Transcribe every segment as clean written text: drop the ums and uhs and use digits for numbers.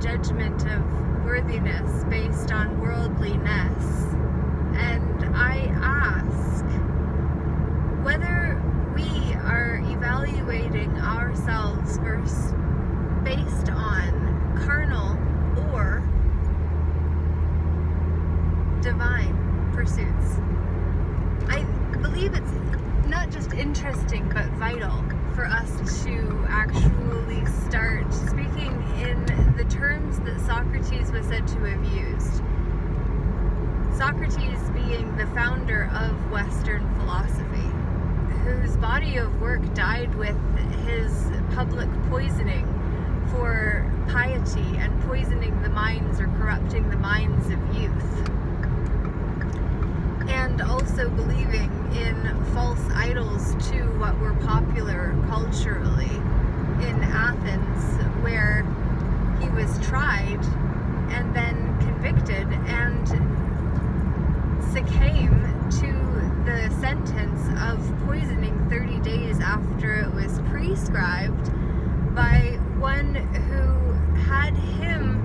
judgment of worthiness based on worldliness. And I ask whether we are evaluating ourselves first based on carnal or divine pursuits. I believe it's not just interesting but vital for us to actually start speaking in the terms that Socrates was said to have used. Socrates being the founder of Western philosophy, whose body of work died with his public poisoning for piety and poisoning the minds or corrupting the minds of youth. And also believing in false idols to what were popular culturally in Athens, where he was tried and then convicted and succumbed to the sentence of poisoning 30 days after it was prescribed by one who had him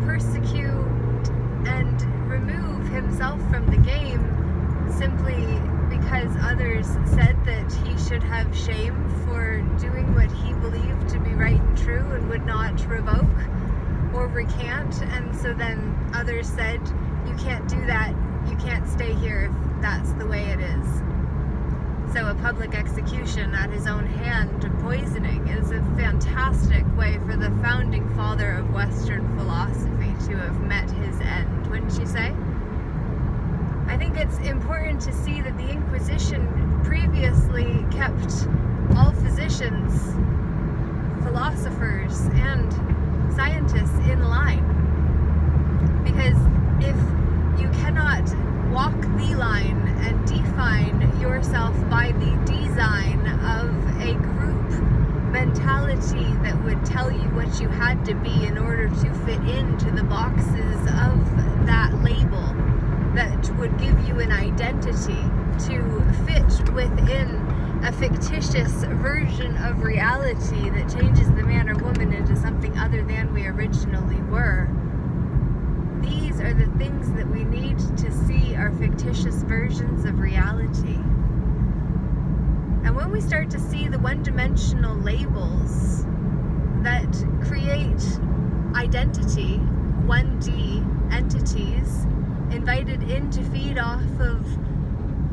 persecute and remove himself from the game simply because others said that he should have shame for doing what he believed to be right and true and would not revoke or recant. And so then others said, you can't do that, you can't stay here if that's the way it is. So a public execution at his own hand, poisoning, is a fantastic way for the founding father of Western philosophy to have met his end, wouldn't you say? I think it's important to see that the Inquisition previously kept all physicians, philosophers, and scientists in line. Because if you cannot walk the line and define yourself by the design of a group mentality that would tell you what you had to be in order to fit into the boxes of that label that would give you an identity to fit within a fictitious version of reality that changes the man or woman into something other than we originally were. These are the things that we need to see are fictitious versions of reality. And when we start to see the one-dimensional labels that create identity, 1D entities, invited in to feed off of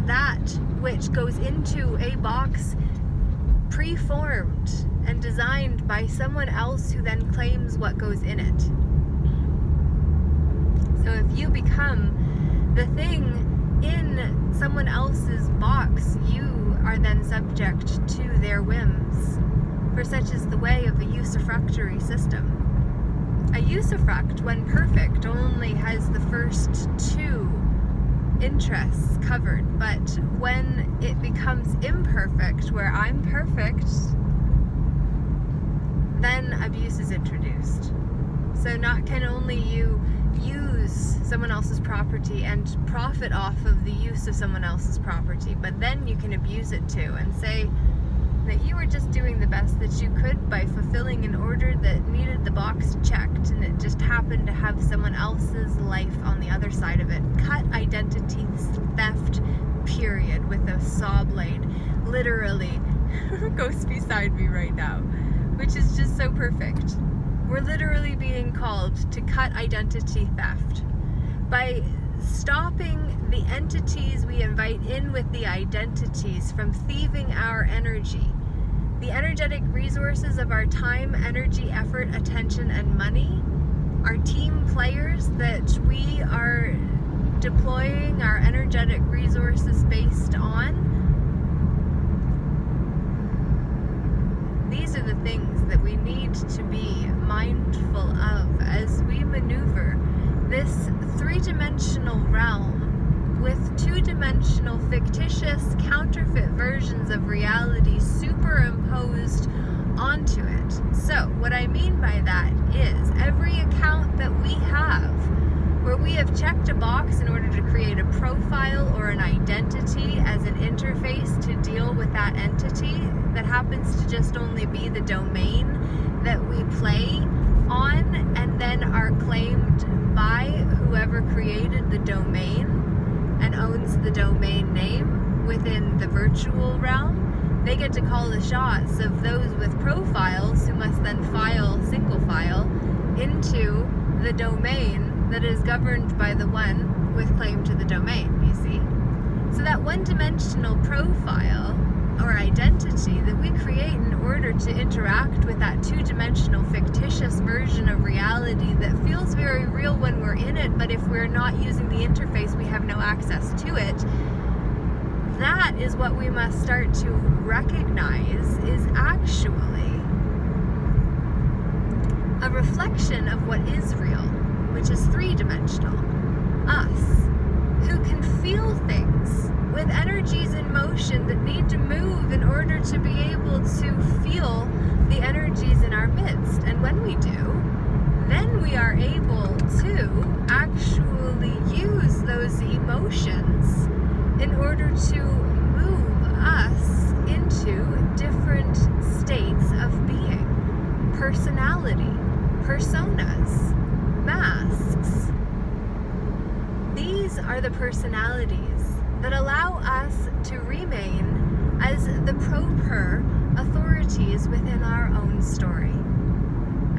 that which goes into a box preformed and designed by someone else who then claims what goes in it. So if you become the thing in someone else's box, you are then subject to their whims, for such is the way of a usufructuary system. A usufruct, when perfect, only has the first two interests covered, but when it becomes imperfect, where I'm perfect, then abuse is introduced. So not can only you use someone else's property and profit off of the use of someone else's property, but then you can abuse it too and say that you were just doing the best that you could by fulfilling an order that needed the box checked, and it just happened to have someone else's life on the other side of it. Cut identity theft, period, with a saw blade. Literally. Ghost beside me right now. Which is just so perfect. We're literally being called to cut identity theft by stopping the entities we invite in with the identities from thieving our energy. The energetic resources of our time, energy, effort, attention, and money, our team players that we are deploying our energetic resources based on. These are the things that we need to be mindful of as we maneuver this three-dimensional realm with two-dimensional fictitious counterfeit versions of reality superimposed onto it. So what I mean by that is every account that we have where we have checked a box in order to create a profile or an identity as an interface to deal with that entity that happens to just only be the domain that we play on and then are claimed by whoever created the domain and owns the domain name within the virtual realm. They get to call the shots of those with profiles who must then file single file into the domain that is governed by the one with claim to the domain, you see. So that one-dimensional profile or identity that we create in order to interact with that two-dimensional fictitious version of reality that feels very real when we're in it, but if we're not using the interface, we have no access to it. That is what we must start to recognize is actually a reflection of what is real, which is three-dimensional. Us, who can feel things with energies in motion that need to move in order to be able to feel the energies in our midst. And when we do, then we are able to actually use those emotions in order to move us into different states of being, personality, personas, masks. These are the personalities that allow us to remain as the proper authorities within our own story.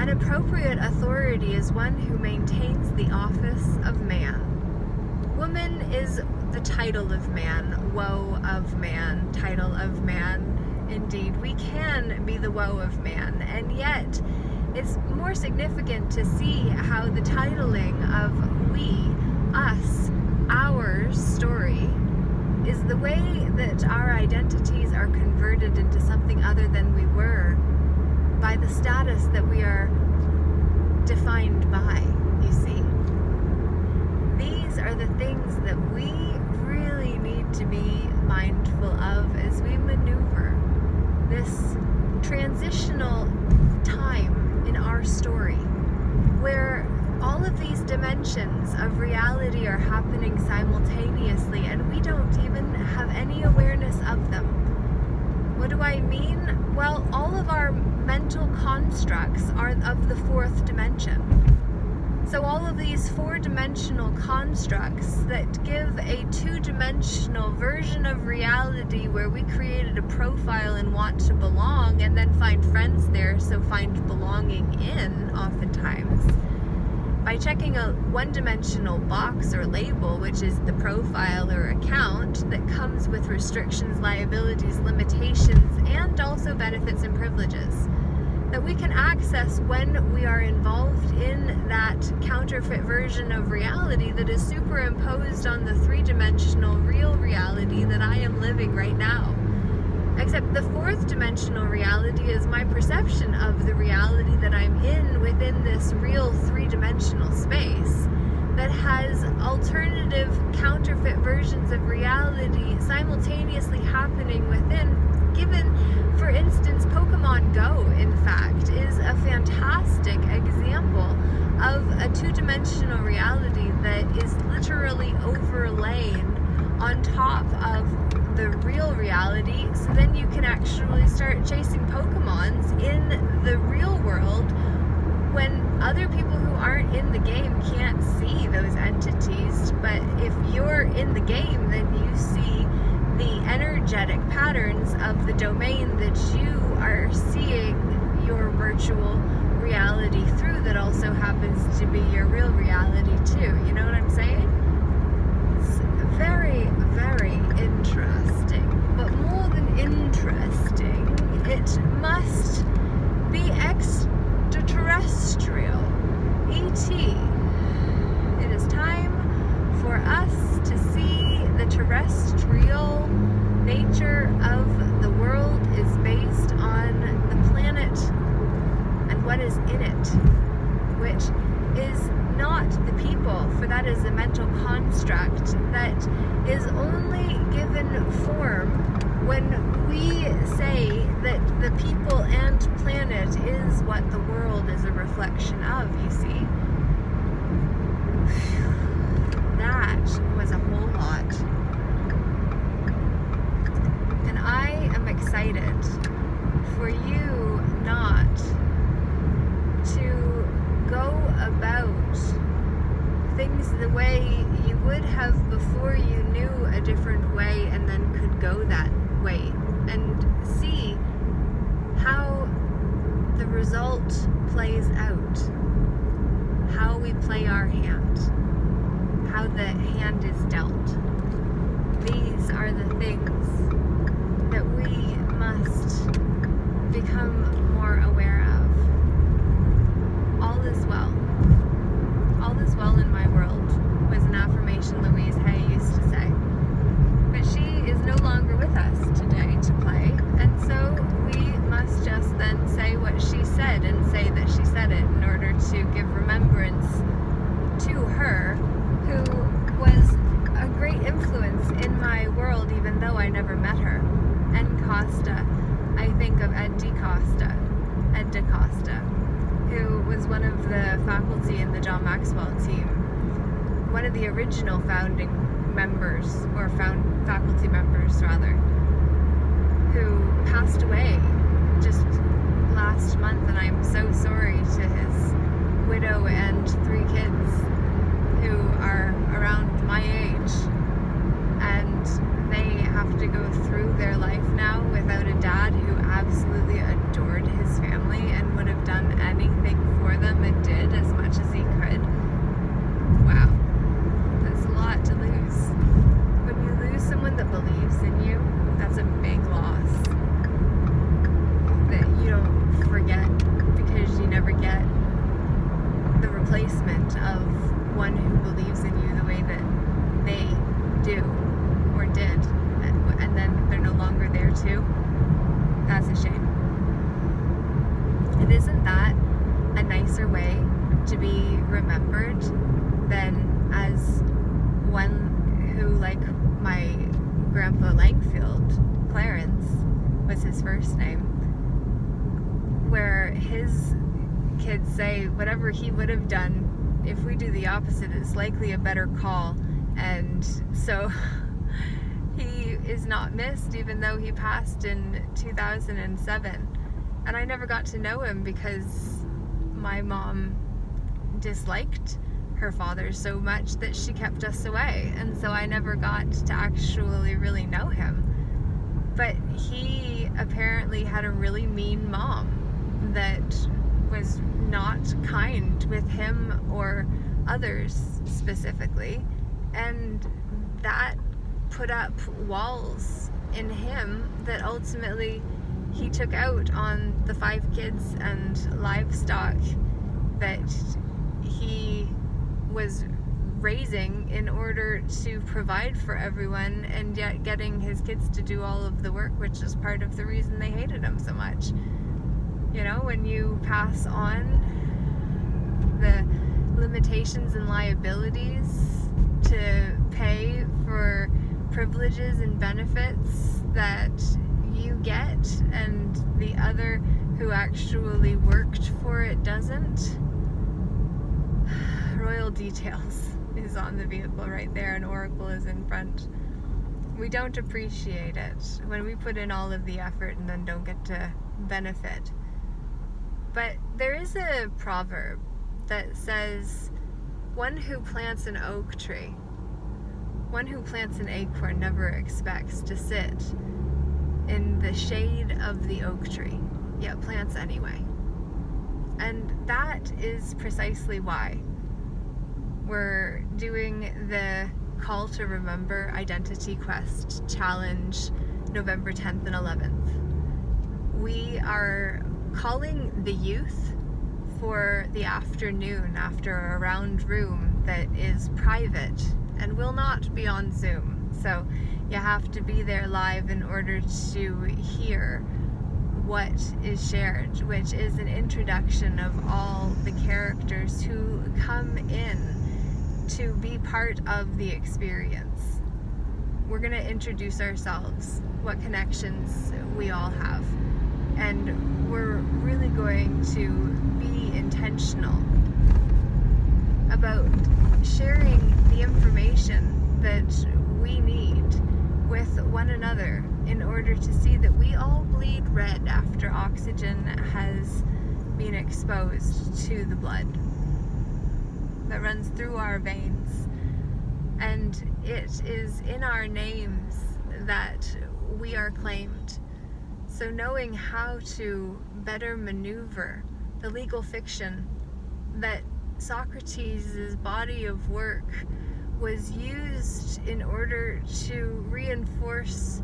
An appropriate authority is one who maintains the office of man. Woman is the title of man, woe of man, title of man. Indeed, we can be the woe of man, and yet it's more significant to see how the titling of we, us, our story is the way that our identities are converted into something other than we were by the status that we are defined by, you see. These are the things that we really need to be mindful of as we maneuver this transitional time in our story where all of these dimensions of reality are happening simultaneously and we don't even have any awareness of them. What do I mean? Well, all of our mental constructs are of the fourth dimension. So all of these four-dimensional constructs that give a two-dimensional version of reality where we created a profile and want to belong and then find friends there, so find belonging in oftentimes. By checking a one-dimensional box or label, which is the profile or account that comes with restrictions, liabilities, limitations, and also benefits and privileges that we can access when we are involved in that counterfeit version of reality that is superimposed on the three-dimensional real reality that I am living right now. Except the fourth dimensional reality is my perception of the reality that I'm in within this real three-dimensional space that has alternative counterfeit versions of reality simultaneously happening within. Given, for instance, Pokemon Go, in fact, is a fantastic example of a two-dimensional reality that is literally overlaid on top of the real reality, so then you can actually start chasing Pokemons in the real world when other people who aren't in the game can't see those entities. But if you're in the game, then you see the energetic patterns of the domain that you are seeing your virtual reality through that also happens to be your real reality too. You know what I'm saying? It's very, very interesting. But more than interesting, it must be extraterrestrial. E.T. It is time for us to see the terrestrial nature of the world is based on the planet and what is in it, which is not the people, for that is a mental construct that is only given form when we say that the people and planet is what the world is a reflection of, you see. That was a whole lot. And I am excited for you not to hopefully you would have before you knew a different way and then could go that way and see how the result plays out, how we play our hand, how the hand is dealt. These are the things that we must become more aware of. All is well. All is well in my world was an affirmation Louise Hay used to say. But she is no longer with us today to play, and so we must just then say what she said and say that she said it in order to give remembrance to her, who was a great influence in my world even though I never met her. Ed Costa, I think of Ed DaCosta, who was one of the faculty in the John Maxwell team, one of the original founding members, or faculty members rather, who passed away just last month, and I'm so sorry to his widow and 3 kids who are around my age, and they have to go through their life now without a dad who absolutely adored his family and would have done anything for them and did as much as he could. Wow, that's a lot to lose. When you lose someone that believes in you, that's a big loss that you don't forget, because you never get the replacement of one who believes in you the way that they do or did, and then they're no longer there too. That's a shame. And isn't that a nicer way to be remembered than as one who, like my grandpa Langfield, Clarence was his first name, where his kids say whatever he would have done, if we do the opposite, it's likely a better call. And so he is not missed, even though he passed in 2007. And I never got to know him because my mom disliked her father so much that she kept us away, and so I never got to actually really know him. But he apparently had a really mean mom that was not kind with him or others specifically, and that put up walls in him that ultimately he took out on the 5 kids and livestock that he was raising in order to provide for everyone, and yet getting his kids to do all of the work, which is part of the reason they hated him so much. You know, when you pass on the limitations and liabilities to pay for privileges and benefits that you get, and the other who actually worked for it doesn't. Royal Details is on the vehicle right there, and Oracle is in front. We don't appreciate it when we put in all of the effort and then don't get to benefit. But there is a proverb that says, one who plants an oak tree, one who plants an acorn never expects to sit in the shade of the oak tree, yet plants anyway. And that is precisely why we're doing the Call to Remember Identity Quest Challenge November 10th and 11th. We are calling the youth for the afternoon after a round room that is private and will not be on Zoom. So you have to be there live in order to hear what is shared, which is an introduction of all the characters who come in to be part of the experience. We're going to introduce ourselves, what connections we all have, and we're really going to be intentional about sharing the information that we need with one another in order to see that we all bleed red after oxygen has been exposed to the blood that runs through our veins. and it is in our names that we are claimed. So knowing how to better maneuver the legal fiction that Socrates' body of work was used in order to reinforce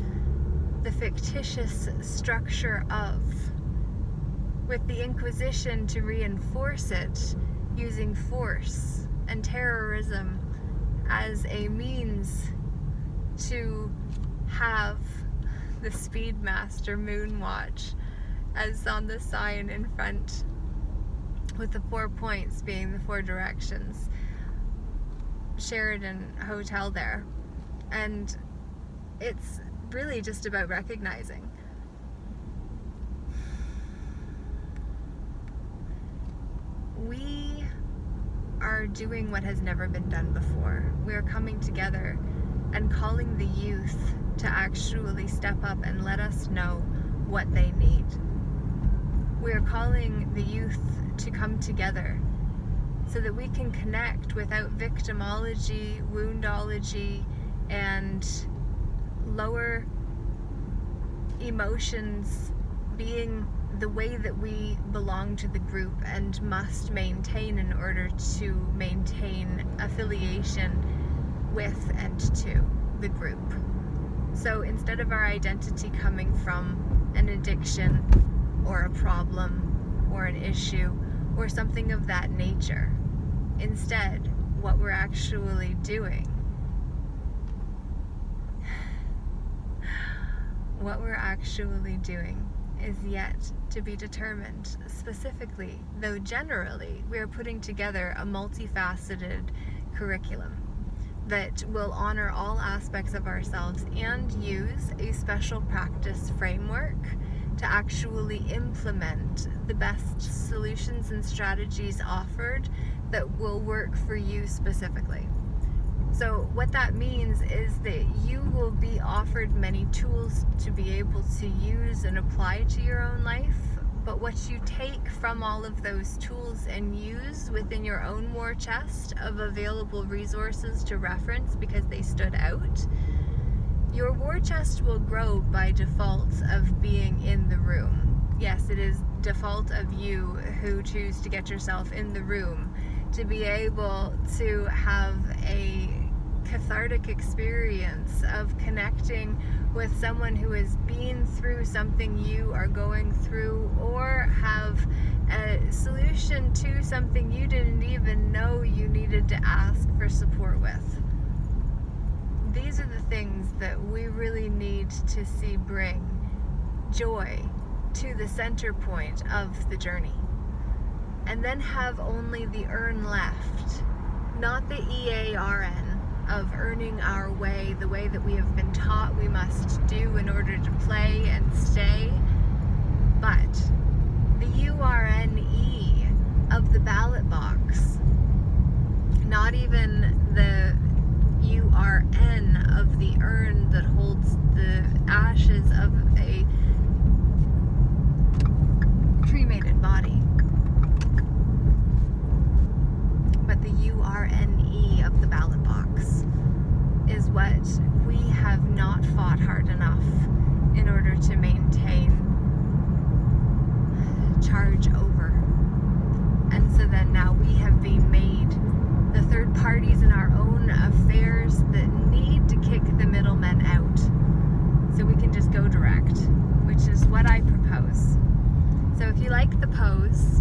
the fictitious structure of, with the Inquisition to reinforce it using force and terrorism as a means to have the Speedmaster Moonwatch as on the sign in front, with the 4 points being the 4 directions. Sheraton Hotel there. And it's really just about recognizing we are doing what has never been done before. We are coming together and calling the youth to actually step up and let us know what they need. We are calling the youth to come together so that we can connect without victimology, woundology, and lower emotions being the way that we belong to the group and must maintain in order to maintain affiliation with and to the group. So instead of our identity coming from an addiction or a problem or an issue or something of that nature, instead, what we're actually doing is yet to be determined. Specifically, though generally, we are putting together a multifaceted curriculum that will honor all aspects of ourselves and use a special practice framework to actually implement the best solutions and strategies offered that will work for you specifically. So what that means is that you will be offered many tools to be able to use and apply to your own life, but what you take from all of those tools and use within your own war chest of available resources to reference because they stood out, your war chest will grow by default of being in the room. Yes, it is default of you who choose to get yourself in the room to be able to have a cathartic experience of connecting with someone who has been through something you are going through, or have a solution to something you didn't even know you needed to ask for support with. These are the things that we really need to see bring joy to the center point of the journey. And then have only the earn left, not the EARN of earning our way the way that we have been taught we must do in order to play and stay, but the URNE of the ballot box, not even the URN of the urn that holds the ashes of a cremated body, but the URNE of the ballot box is what we have not fought hard enough in order to maintain charge over. And so then now we have been made the third parties in our own affairs that need to kick the middlemen out so we can just go direct, which is what I propose. So if you like the pose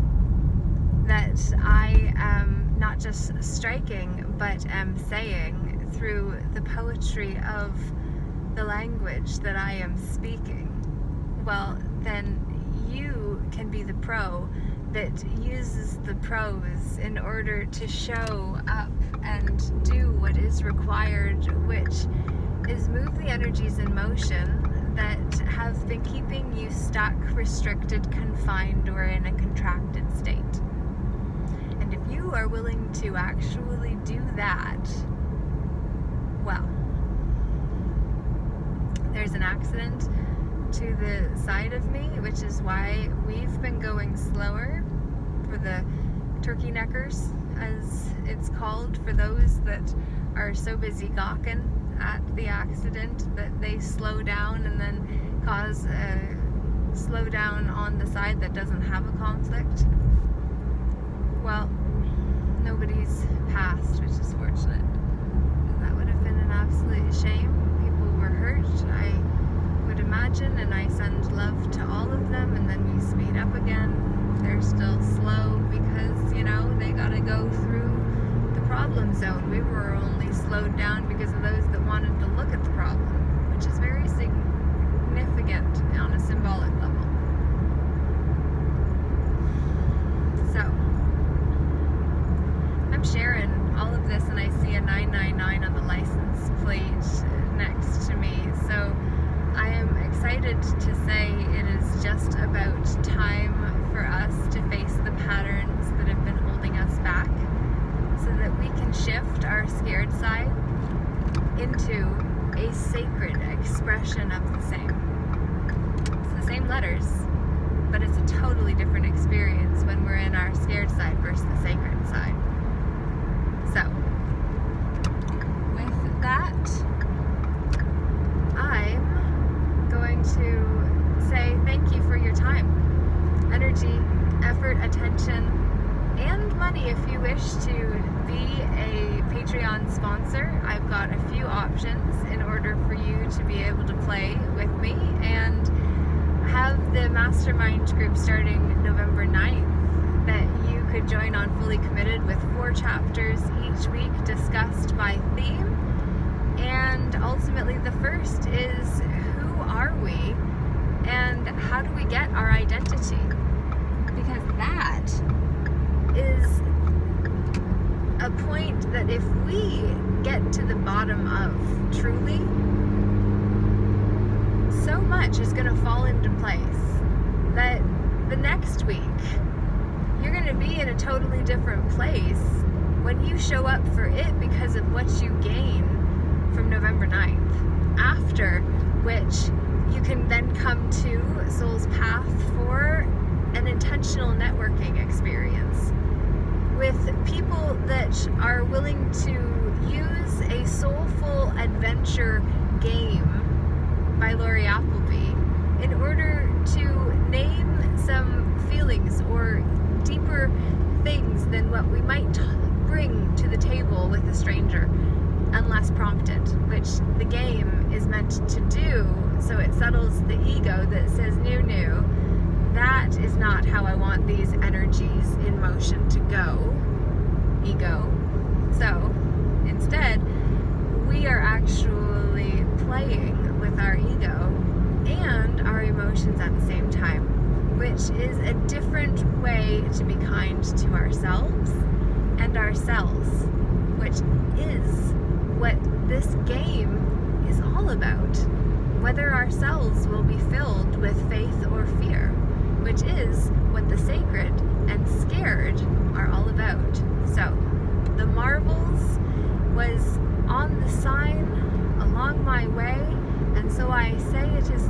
that I am not just striking but am saying through the poetry of the language that I am speaking, well, then you can be the pro that uses the prose in order to show up and do what is required, which is move the energies in motion that have been keeping you stuck, restricted, confined, or in a contracted state. And if you are willing to actually do that, well, there's an accident to the side of me, which is why we've been going slower for the turkey neckers, as it's called, for those that are so busy gawking at the accident that they slow down and then cause a slowdown on the side that doesn't have a conflict. Well, nobody's passed, which is fortunate. That would have been an absolute shame. People were hurt, I would imagine, and I send love to all of them, and then we speed up again. They're still slow because, you know, they gotta go through the problem zone. We were only slowed down because of those that wanted to look at the problem, which is very significant on a symbolic level. So, I'm sharing all of this and I see a 999 on the license plate next to me. So, I am excited to say it is just about time for us to face the patterns that have been holding us back so that we can shift our scared side into a sacred expression of the same. It's the same letters, but it's a totally different experience when we're in our scared side versus the sacred side. So, with that, I'm going to say thank you for your time, energy, effort, attention, and money if you wish to be a Patreon sponsor. I've got a few options in order for you to be able to play with me and have the mastermind group starting November 9th that you could join on Fully Committed with 4 chapters each week discussed by theme. And ultimately the first is, who are we and how do we get our identity? Because that is a point that if we get to the bottom of truly, so much is going to fall into place that the next week you're going to be in a totally different place when you show up for it because of what you gain from November 9th, after which you can then come to Soul's Path for an intentional networking experience with people that are willing to use a soulful adventure game by Lori Appleby in order to name some feelings or deeper things than what we might bring to the table with a stranger unless prompted, which the game is meant to do, so it settles the ego that says, no, that is not how I want these energies in motion to go, ego. So instead, we are actually playing with our ego and our emotions at the same time, which is a different way to be kind to ourselves and ourselves, which is what this game is all about. Whether our cells will be filled with faith or fear, which is what the sacred and scared are all about. So, the marbles was on the sign along my way, and so I say it is